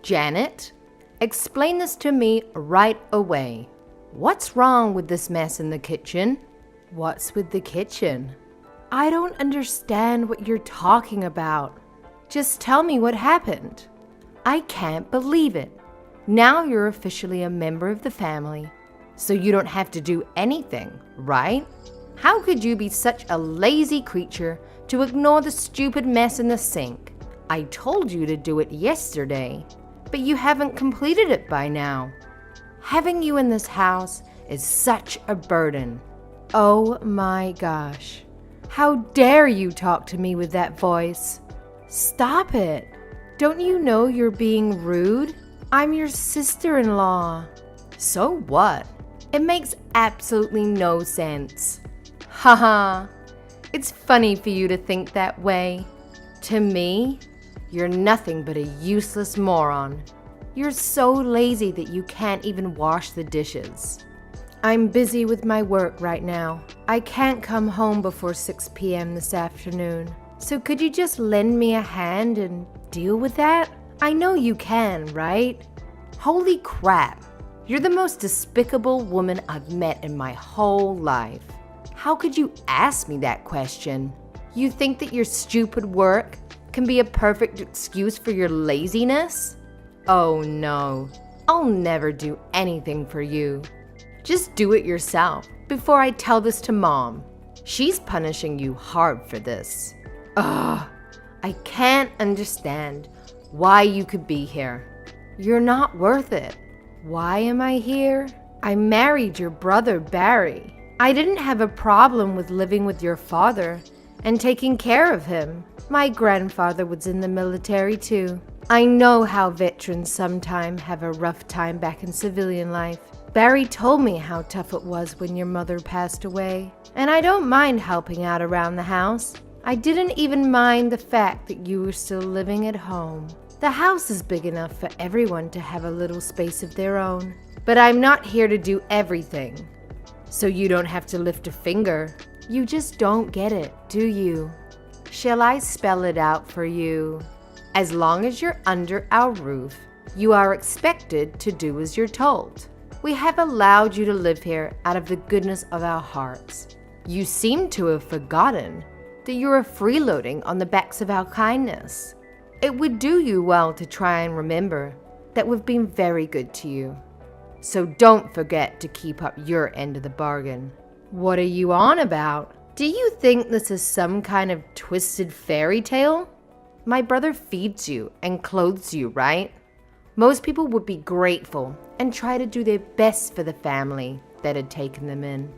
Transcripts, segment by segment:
Janet, explain this to me right away. What's wrong with this mess in the kitchen? What's with the kitchen? I don't understand what you're talking about. Just tell me what happened. I can't believe it. Now you're officially a member of the family, so you don't have to do anything, right? How could you be such a lazy creature to ignore the stupid mess in the sink? I told you to do it yesterday, but you haven't completed it by now. Having you in this house is such a burden. Oh my gosh. How dare you talk to me with that voice? Stop it. Don't you know you're being rude? I'm your sister-in-law. So what? It makes absolutely no sense. Haha. It's funny for you to think that way. To me, you're nothing but a useless moron. You're so lazy that you can't even wash the dishes. I'm busy with my work right now. I can't come home before 6 p.m. this afternoon. So could you just lend me a hand and deal with that? I know you can, right? Holy crap. You're the most despicable woman I've met in my whole life. How could you ask me that question? You think that your stupid work can be a perfect excuse for your laziness? Oh no, I'll never do anything for you. Just do it yourself before I tell this to Mom. She's punishing you hard for this. Ugh, I can't understand why you could be here. You're not worth it. Why am I here? I married your brother, Barry. I didn't have a problem with living with your father and taking care of him. My grandfather was in the military too. I know how veterans sometimes have a rough time back in civilian life. Barry told me how tough it was when your mother passed away, and I don't mind helping out around the house. I didn't even mind the fact that you were still living at home. The house is big enough for everyone to have a little space of their own. But I'm not here to do everything, so you don't have to lift a finger. You just don't get it, do you? Shall I spell it out for you? As long as you're under our roof, you are expected to do as you're told. We have allowed you to live here out of the goodness of our hearts. You seem to have forgotten that you are freeloading on the backs of our kindness. It would do you well to try and remember that we've been very good to you. So don't forget to keep up your end of the bargain. What are you on about? Do you think this is some kind of twisted fairy tale? My brother feeds you and clothes you, right? Most people would be grateful and try to do their best for the family that had taken them in.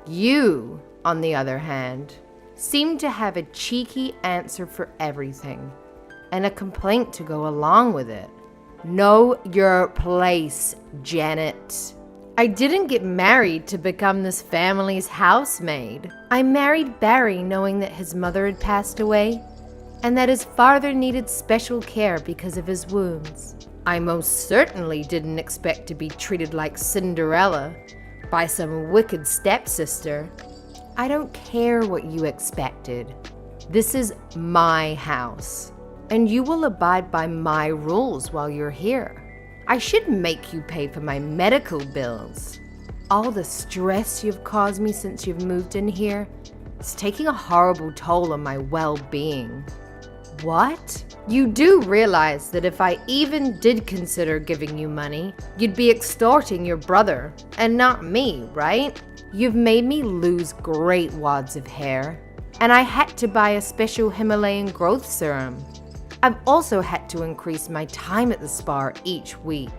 You, on the other hand, seem to have a cheeky answer for everything and a complaint to go along with it. Know your place, Janet. I didn't get married to become this family's housemaid. I married Barry knowing that his mother had passed away and that his father needed special care because of his wounds. I most certainly didn't expect to be treated like Cinderella by some wicked stepsister. I don't care what you expected. This is my house, and you will abide by my rules while you're here. I should make you pay for my medical bills. All the stress you've caused me since you've moved in here is taking a horrible toll on my well-being. What? You do realize that if I even did consider giving you money, you'd be extorting your brother and not me, right? You've made me lose great wads of hair, and I had to buy a special Himalayan growth serum. I've also had to increase my time at the spa each week.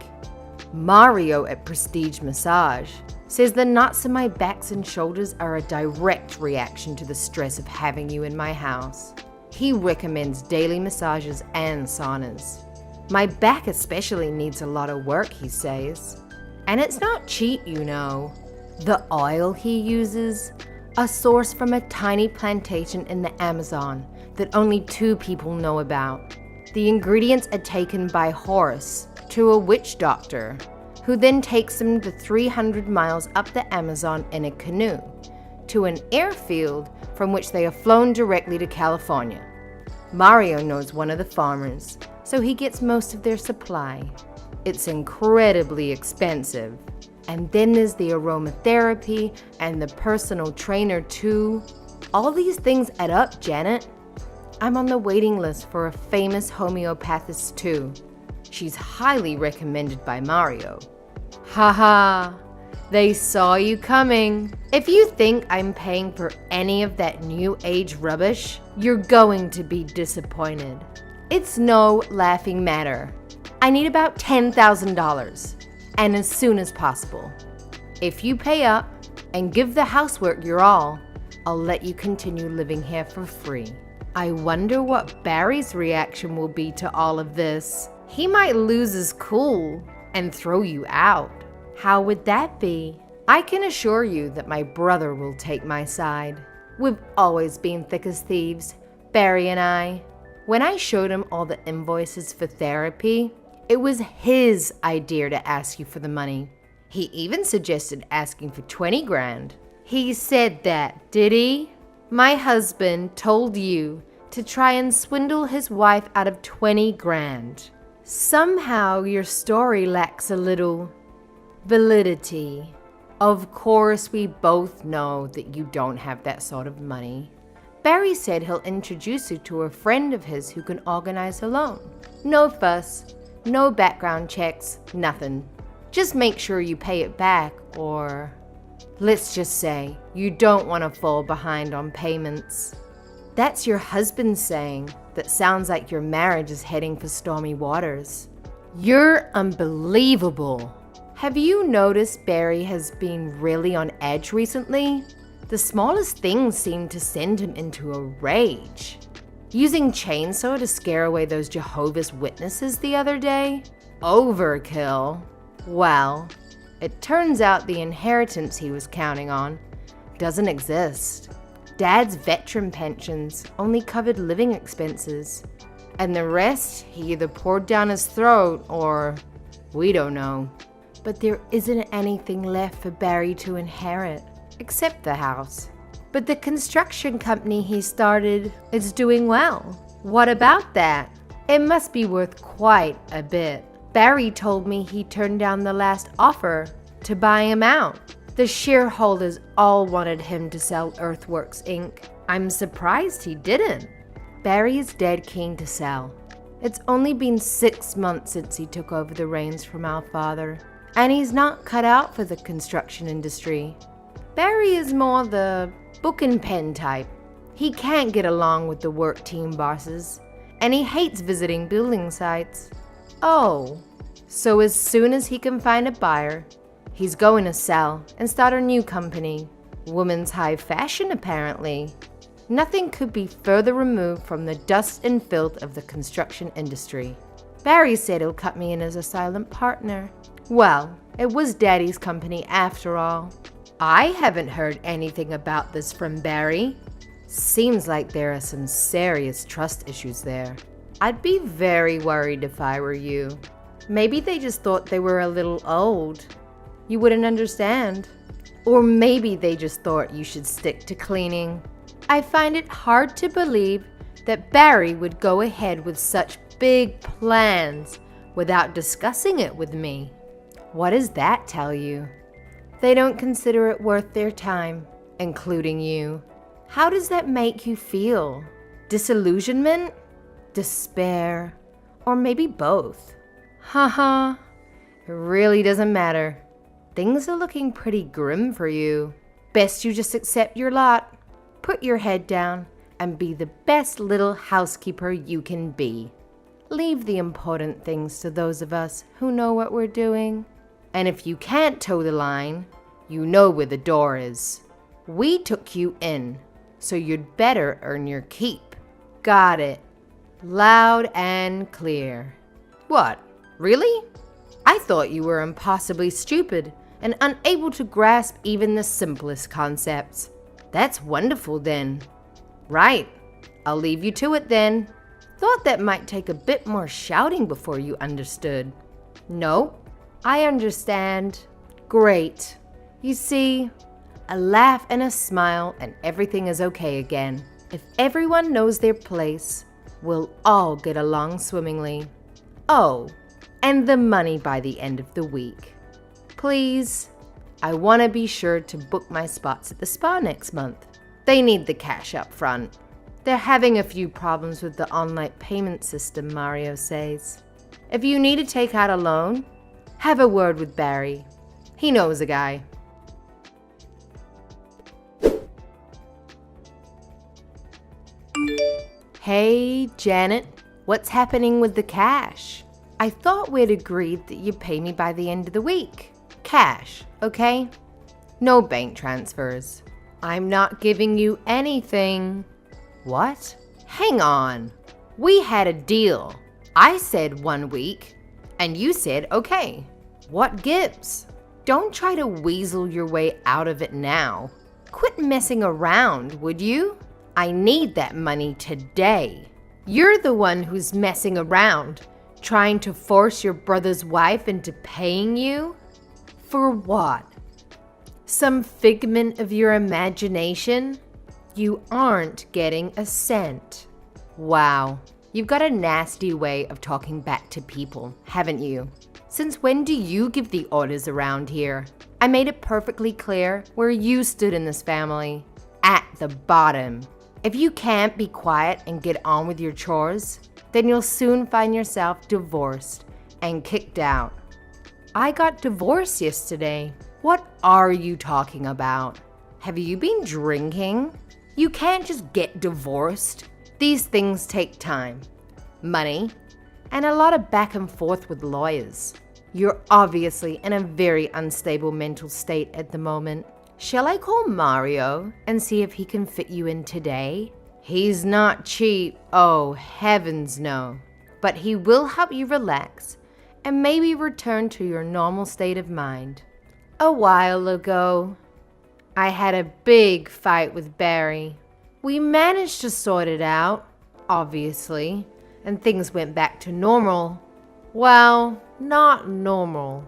Mario at Prestige Massage says the knots in my backs and shoulders are a direct reaction to the stress of having you in my house. He recommends daily massages and saunas. My back especially needs a lot of work, he says. And it's not cheap, you know. The oil he uses, a source from a tiny plantation in the Amazon that only 2 people know about. The ingredients are taken by horse to a witch doctor, who then takes them the 300 miles up the Amazon in a canoe to an airfield from which they are flown directly to California. Mario knows one of the farmers, so he gets most of their supply. It's incredibly expensive. And then there's the aromatherapy and the personal trainer too. All these things add up, Janet. I'm on the waiting list for a famous homeopathist too. She's highly recommended by Mario. Haha, they saw you coming. If you think I'm paying for any of that new age rubbish, you're going to be disappointed. It's no laughing matter. I need about $10,000, and as soon as possible. If you pay up and give the housework your all, I'll let you continue living here for free. I wonder what Barry's reaction will be to all of this. He might lose his cool and throw you out. How would that be? I can assure you that my brother will take my side. We've always been thick as thieves, Barry and I. When I showed him all the invoices for therapy, it was his idea to ask you for the money. He even suggested asking for 20 grand. He said that, did he? My husband told you to try and swindle his wife out of 20 grand. Somehow your story lacks a little validity. Of course, we both know that you don't have that sort of money. Barry said he'll introduce you to a friend of his who can organize a loan. No fuss, no background checks, nothing. Just make sure you pay it back, or let's just say you don't want to fall behind on payments. That's your husband saying. That sounds like your marriage is heading for stormy waters. You're unbelievable. Have you noticed Barry has been really on edge recently? The smallest things seem to send him into a rage. Using chainsaw to scare away those Jehovah's Witnesses the other day? Overkill. Well, it turns out the inheritance he was counting on doesn't exist. Dad's veteran pensions only covered living expenses, and the rest he either poured down his throat or we don't know. But there isn't anything left for Barry to inherit, except the house. But the construction company he started is doing well. What about that? It must be worth quite a bit. Barry told me he turned down the last offer to buy him out. The shareholders all wanted him to sell Earthworks Inc. I'm surprised he didn't. Barry is dead keen to sell. It's only been 6 months since he took over the reins from our father, and he's not cut out for the construction industry. Barry is more the book and pen type. He can't get along with the work team bosses, and he hates visiting building sites. Oh, so as soon as he can find a buyer, he's going to sell and start a new company. Women's high fashion, apparently. Nothing could be further removed from the dust and filth of the construction industry. Barry said he'll cut me in as a silent partner. Well, it was Daddy's company after all. I haven't heard anything about this from Barry. Seems like there are some serious trust issues there. I'd be very worried if I were you. Maybe they just thought they were a little old. You wouldn't understand. Or maybe they just thought you should stick to cleaning. I find it hard to believe that Barry would go ahead with such big plans without discussing it with me. What does that tell you? They don't consider it worth their time, including you. How does that make you feel? Disillusionment? Despair? Or maybe both? Haha, it really doesn't matter. Things are looking pretty grim for you. Best you just accept your lot. Put your head down and be the best little housekeeper you can be. Leave the important things to those of us who know what we're doing. And if you can't toe the line, you know where the door is. We took you in, so you'd better earn your keep. Got it. Loud and clear. What? Really? I thought you were impossibly stupid and unable to grasp even the simplest concepts. That's wonderful then. Right. I'll leave you to it then. Thought that might take a bit more shouting before you understood. No, I understand. Great. You see, a laugh and a smile and everything is okay again. If everyone knows their place, We'll all get along swimmingly. Oh, and the money by the end of the week. Please, I want to be sure to book my spots at the spa next month. They need the cash up front. They're having a few problems with the online payment system, Mario says. If you need to take out a loan, have a word with Barry. He knows a guy. Hey, Janet, what's happening with the cash? I thought we'd agreed that you'd pay me by the end of the week. Cash, okay? No bank transfers. I'm not giving you anything. What? Hang on. We had a deal. I said 1 week, and you said okay. What gives? Don't try to weasel your way out of it now. Quit messing around, would you? I need that money today. You're the one who's messing around, trying to force your brother's wife into paying you? For what? Some figment of your imagination? You aren't getting a cent. Wow, you've got a nasty way of talking back to people, haven't you? Since when do you give the orders around here? I made it perfectly clear where you stood in this family. At the bottom. If you can't be quiet and get on with your chores, then you'll soon find yourself divorced and kicked out. I got divorced yesterday. What are you talking about? Have you been drinking? You can't just get divorced. These things take time, money, and a lot of back and forth with lawyers. You're obviously in a very unstable mental state at the moment. Shall I call Mario and see if he can fit you in today? He's not cheap, oh heavens no. But he will help you relax and maybe return to your normal state of mind. A while ago, I had a big fight with Barry. We managed to sort it out, obviously, and things went back to normal. Well, not normal.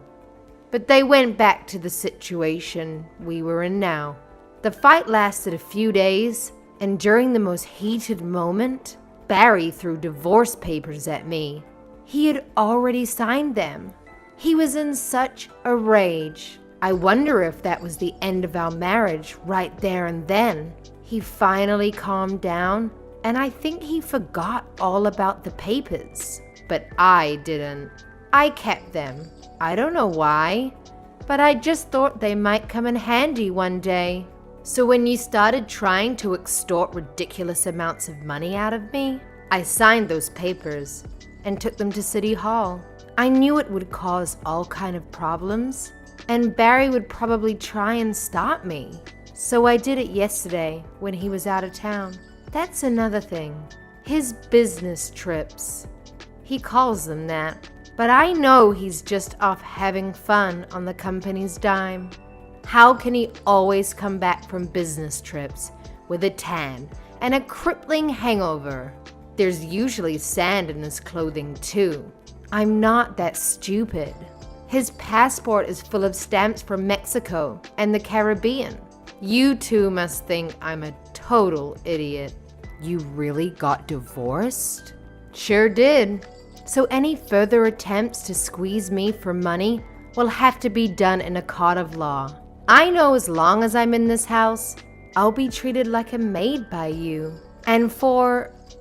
But they went back to the situation we were in now. The fight lasted a few days, and during the most heated moment, Barry threw divorce papers at me. He had already signed them. He was in such a rage. I wonder if that was the end of our marriage right there and then. He finally calmed down, and I think he forgot all about the papers. But I didn't. I kept them. I don't know why, but I just thought they might come in handy one day. So when you started trying to extort ridiculous amounts of money out of me, I signed those papers and took them to City Hall. I knew it would cause all kind of problems, and Barry would probably try and stop me. So I did it yesterday when he was out of town. That's another thing. His business trips. He calls them that. But I know he's just off having fun on the company's dime. How can he always come back from business trips with a tan and a crippling hangover? There's usually sand in his clothing too. I'm not that stupid. His passport is full of stamps from Mexico and the Caribbean. You two must think I'm a total idiot. You really got divorced? Sure did. So any further attempts to squeeze me for money will have to be done in a court of law. I know as long as I'm in this house, I'll be treated like a maid by you. And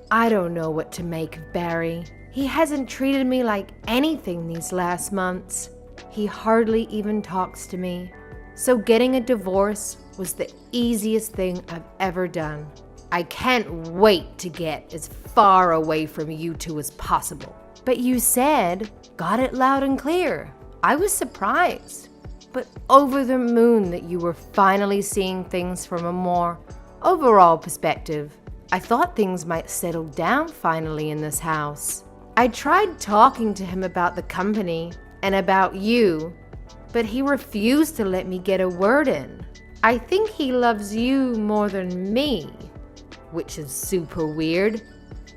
I don't know what to make of Barry. He hasn't treated me like anything these last months. He hardly even talks to me. So getting a divorce was the easiest thing I've ever done. I can't wait to get as far away from you two as possible. But you said, got it loud and clear. I was surprised, but over the moon that you were finally seeing things from a more overall perspective. I thought things might settle down finally in this house. I tried talking to him about the company and about you, but he refused to let me get a word in. I think he loves you more than me, which is super weird.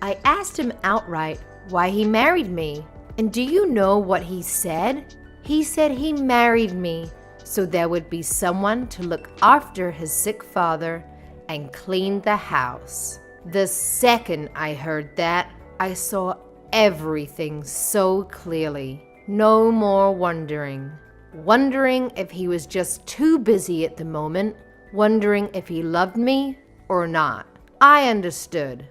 I asked him outright why he married me. And do you know what he said? He said he married me so there would be someone to look after his sick father and clean the house. The second I heard that, I saw everything so clearly. No more wondering. Wondering if he was just too busy at the moment. Wondering if he loved me or not. I understood.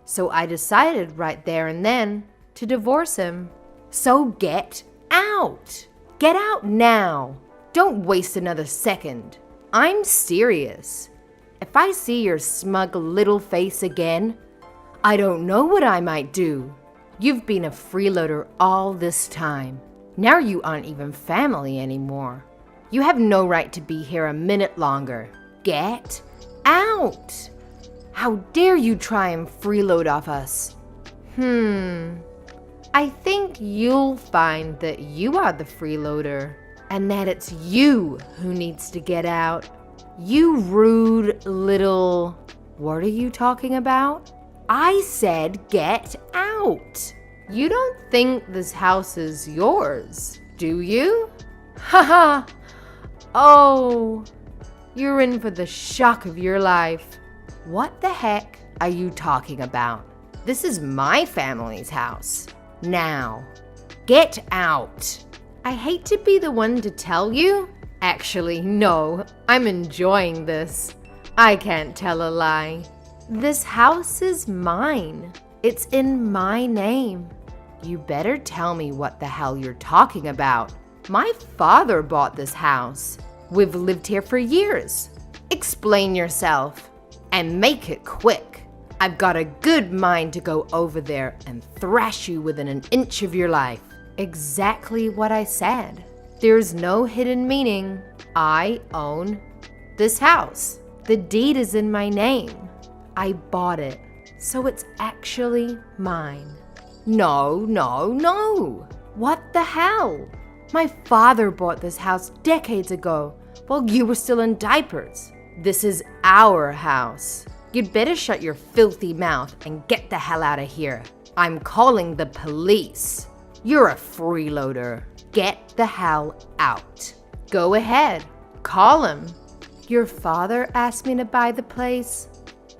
So I decided right there and then to divorce him. So get out. Get out now. Don't waste another second. I'm serious. If I see your smug little face again, I don't know what I might do. You've been a freeloader all this time. Now you aren't even family anymore. You have no right to be here a minute longer. Get out! How dare you try and freeload off us? I think you'll find that you are the freeloader and that it's you who needs to get out. You rude little... What are you talking about? I said get out. You don't think this house is yours, do you? Haha. Oh, you're in for the shock of your life. What the heck are you talking about? This is my family's house. Now, get out. I hate to be the one to tell you. Actually, no, I'm enjoying this. I can't tell a lie. This house is mine. It's in my name. You better tell me what the hell you're talking about. My father bought this house. We've lived here for years. Explain yourself and make it quick. I've got a good mind to go over there and thrash you within an inch of your life. Exactly what I said. There's no hidden meaning. I own this house. The deed is in my name. I bought it, so it's actually mine. No. What the hell? My father bought this house decades ago while you were still in diapers. This is our house. You'd better shut your filthy mouth and get the hell out of here. I'm calling the police. You're a freeloader. Get the hell out. Go ahead. Call him. Your father asked me to buy the place,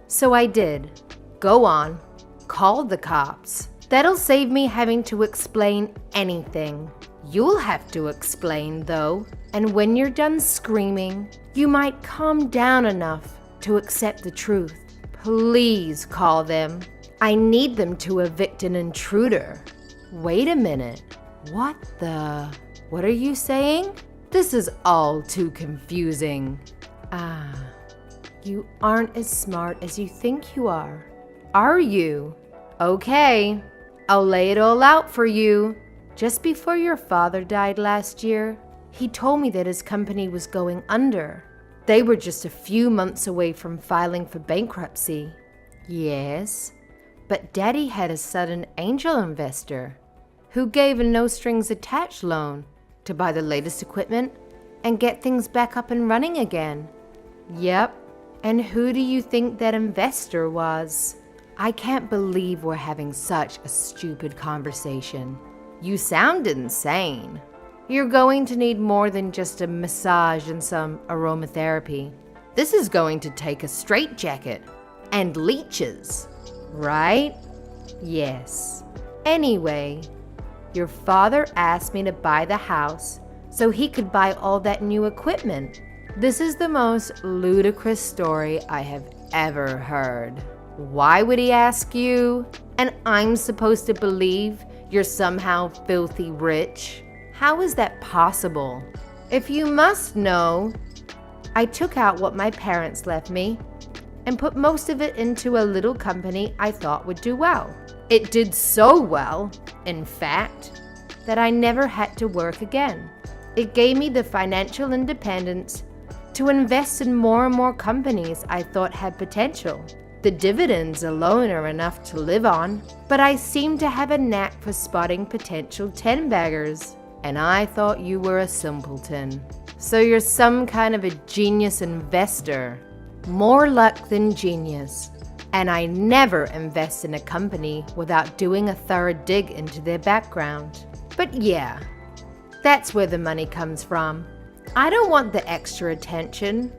so I did. Go on. Call the cops. That'll save me having to explain anything. You'll have to explain, though, and when you're done screaming, you might calm down enough to accept the truth. Please call them. I need them to evict an intruder. Wait a minute. What are you saying? This is all too confusing. You aren't as smart as you think you are you? Okay, I'll lay it all out for you. Just before your father died last year, he told me that his company was going under. They were just a few months away from filing for bankruptcy. Yes, but Daddy had a sudden angel investor who gave a no-strings-attached loan to buy the latest equipment and get things back up and running again. Yep, and who do you think that investor was? I can't believe we're having such a stupid conversation. You sound insane. You're going to need more than just a massage and some aromatherapy. This is going to take a straitjacket and leeches, right? Yes. Anyway, your father asked me to buy the house so he could buy all that new equipment. This is the most ludicrous story I have ever heard. Why would he ask you? And I'm supposed to believe you're somehow filthy rich? How is that possible? If you must know, I took out what my parents left me and put most of it into a little company I thought would do well. It did so well, in fact, that I never had to work again. It gave me the financial independence to invest in more and more companies I thought had potential. The dividends alone are enough to live on, but I seem to have a knack for spotting potential 10-baggers, and I thought you were a simpleton. So you're some kind of a genius investor. More luck than genius. And I never invest in a company without doing a thorough dig into their background. But yeah, that's where the money comes from. I don't want the extra attention,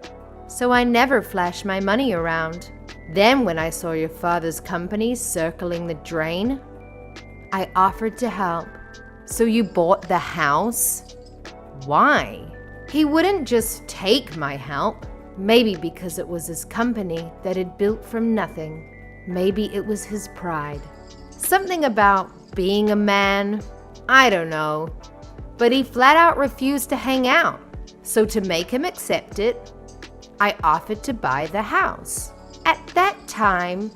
so I never flash my money around. Then when I saw your father's company circling the drain, I offered to help. So you bought the house? Why? He wouldn't just take my help. Maybe because it was his company that had built from nothing. Maybe it was his pride. Something about being a man. I don't know. But he flat out refused to hang out. So to make him accept it, I offered to buy the house. At that time,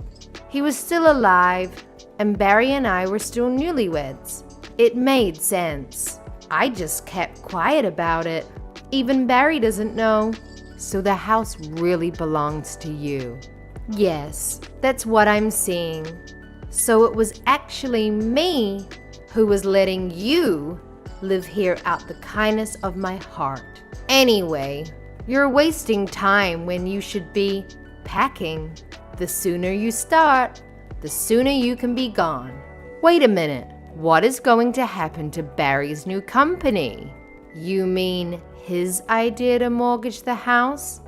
he was still alive, and Barry and I were still newlyweds. It made sense. I just kept quiet about it. Even Barry doesn't know. So the house really belongs to you. Yes, that's what I'm seeing. So it was actually me who was letting you live here out the kindness of my heart. Anyway, you're wasting time when you should be packing. The sooner you start, the sooner you can be gone. Wait a minute. What is going to happen to Barry's new company? You mean his idea to mortgage the house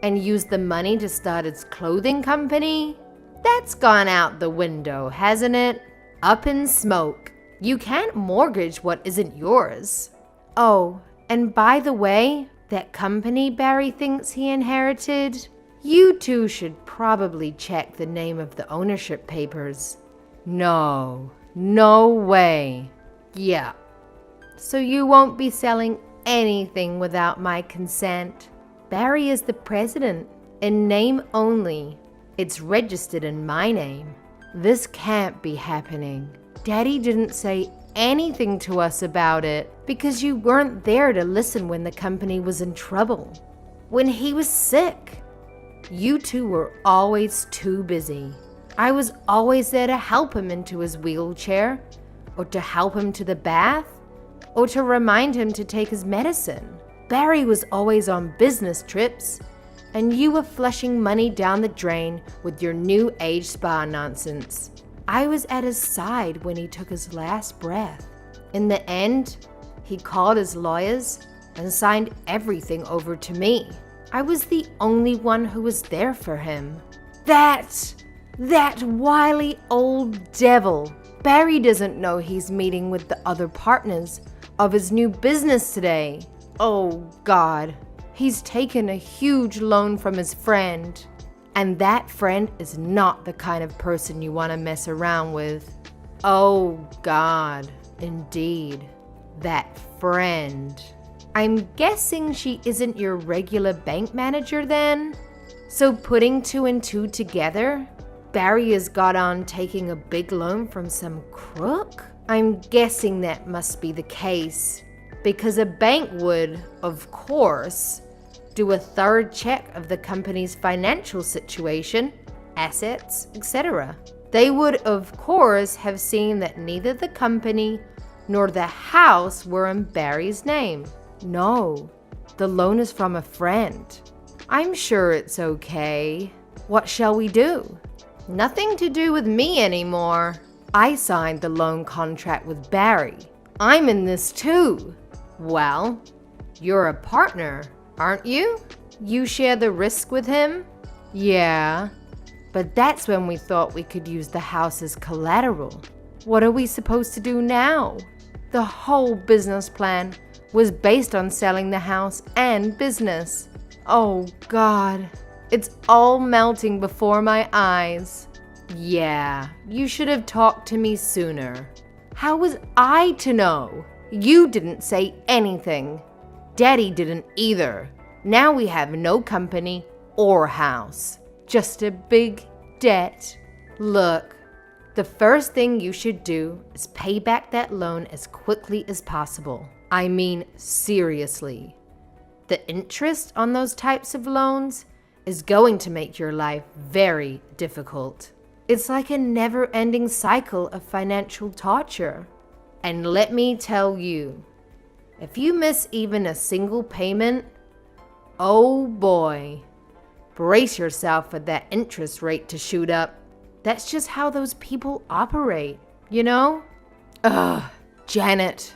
and use the money to start his clothing company? That's gone out the window, hasn't it? Up in smoke. You can't mortgage what isn't yours. Oh, and by the way, that company Barry thinks he inherited, you two should probably check the name of the ownership papers. No way. Yeah. So you won't be selling anything without my consent. Barry is the president, in name only. It's registered in my name. This can't be happening. Daddy didn't say anything to us about it because you weren't there to listen when the company was in trouble. When he was sick, you two were always too busy. I was always there to help him into his wheelchair, or to help him to the bath, or to remind him to take his medicine. Barry was always on business trips, and you were flushing money down the drain with your new age spa nonsense. I was at his side when he took his last breath. In the end, he called his lawyers and signed everything over to me. I was the only one who was there for him. That wily old devil. Barry doesn't know he's meeting with the other partners of his new business today. Oh God, he's taken a huge loan from his friend. And that friend is not the kind of person you want to mess around with. Oh God, indeed, that friend. I'm guessing she isn't your regular bank manager then? So putting two and two together, Barry has got on taking a big loan from some crook? I'm guessing that must be the case, because a bank would, of course, do a thorough check of the company's financial situation, assets, etc. They would, of course, have seen that neither the company nor the house were in Barry's name. No, the loan is from a friend. I'm sure it's okay. What shall we do? Nothing to do with me anymore. I signed the loan contract with Barry. I'm in this too. Well, you're a partner, aren't you? You share the risk with him? Yeah, but that's when we thought we could use the house as collateral. What are we supposed to do now? The whole business plan was based on selling the house and business. Oh God, it's all melting before my eyes. Yeah, you should have talked to me sooner. How was I to know? You didn't say anything. Daddy didn't either. Now we have no company or house. Just a big debt. Look, the first thing you should do is pay back that loan as quickly as possible. I mean, seriously. The interest on those types of loans is going to make your life very difficult. It's like a never-ending cycle of financial torture. And let me tell you, if you miss even a single payment, oh boy, brace yourself for that interest rate to shoot up. That's just how those people operate, you know? Ugh, Janet,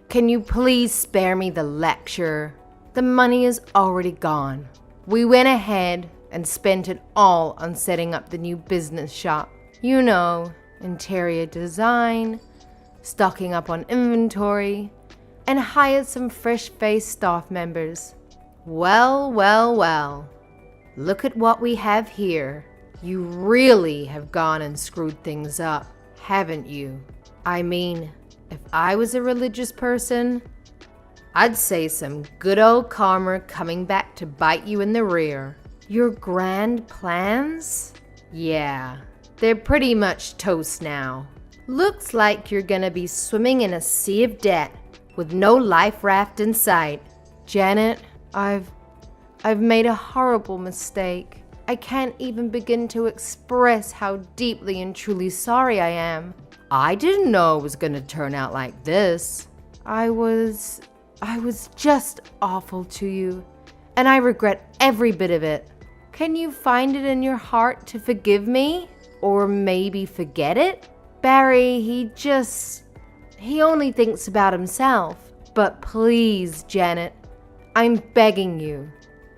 can you please spare me the lecture? The money is already gone. We went ahead and spent it all on setting up the new business shop. You know, interior design, stocking up on inventory, and hired some fresh-faced staff members. Well, well, well. Look at what we have here. You really have gone and screwed things up, haven't you? I mean, if I was a religious person, I'd say some good old karma coming back to bite you in the rear. Your grand plans? Yeah, they're pretty much toast now. Looks like you're gonna be swimming in a sea of debt with no life raft in sight. Janet, I've made a horrible mistake. I can't even begin to express how deeply and truly sorry I am. I didn't know it was gonna turn out like this. I was just awful to you, and I regret every bit of it. Can you find it in your heart to forgive me? Or maybe forget it? Barry, he only thinks about himself. But please, Janet, I'm begging you,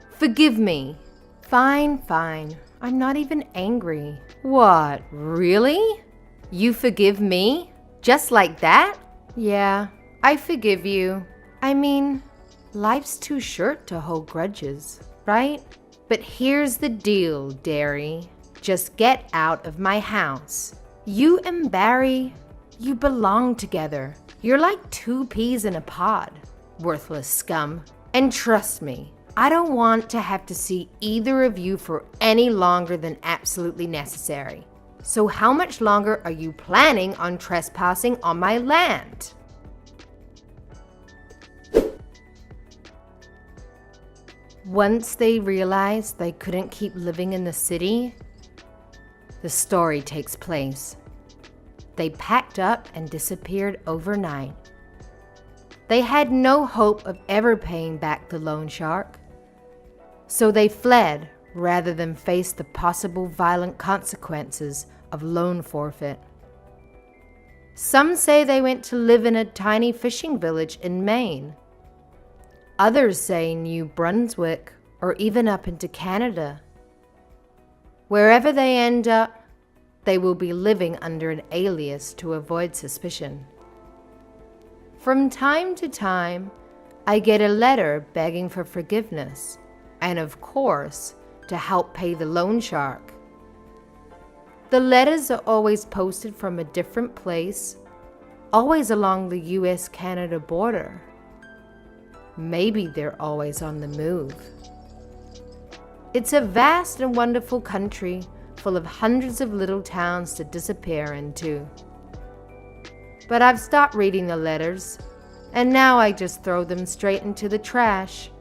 forgive me. Fine. I'm not even angry. What, really? You forgive me? Just like that? Yeah, I forgive you. I mean, life's too short to hold grudges, right? But here's the deal, Derry. Just get out of my house. You and Barry, you belong together. You're like two peas in a pod, worthless scum. And trust me, I don't want to have to see either of you for any longer than absolutely necessary. So how much longer are you planning on trespassing on my land? Once they realized they couldn't keep living in the city, the story takes place. They packed up and disappeared overnight. They had no hope of ever paying back the loan shark, so they fled rather than face the possible violent consequences of loan forfeit. Some say they went to live in a tiny fishing village in Maine. Others say New Brunswick or even up into Canada. Wherever they end up, they will be living under an alias to avoid suspicion. From time to time, I get a letter begging for forgiveness and, of course, to help pay the loan shark. The letters are always posted from a different place, always along the US-Canada border. Maybe they're always on the move. It's a vast and wonderful country full of hundreds of little towns to disappear into. But I've stopped reading the letters, and now I just throw them straight into the trash.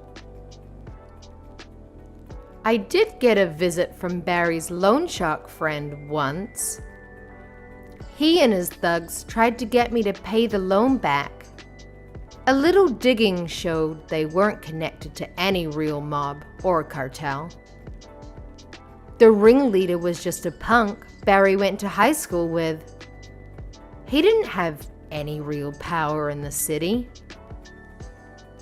I did get a visit from Barry's loan shark friend once. He and his thugs tried to get me to pay the loan back. A little digging showed they weren't connected to any real mob or cartel. The ringleader was just a punk Barry went to high school with. He didn't have any real power in the city.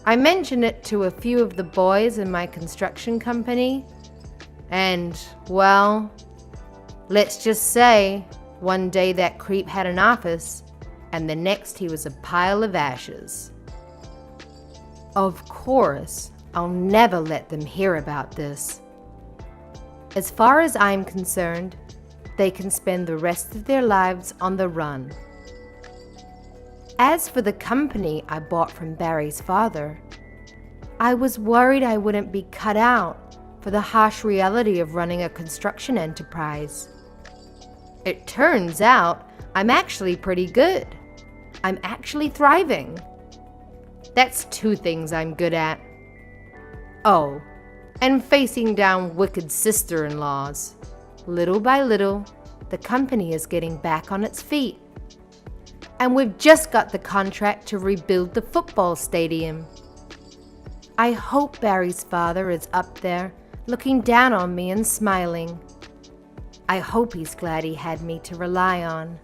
I mentioned it to a few of the boys in my construction company, and, well, let's just say one day that creep had an office, and the next he was a pile of ashes. Of course, I'll never let them hear about this. As far as I'm concerned, they can spend the rest of their lives on the run. As for the company I bought from Barry's father, I was worried I wouldn't be cut out for the harsh reality of running a construction enterprise. It turns out I'm actually pretty good. I'm actually thriving. That's two things I'm good at. Oh, and facing down wicked sister-in-laws. Little by little, the company is getting back on its feet. And we've just got the contract to rebuild the football stadium. I hope Barry's father is up there, looking down on me and smiling. I hope he's glad he had me to rely on.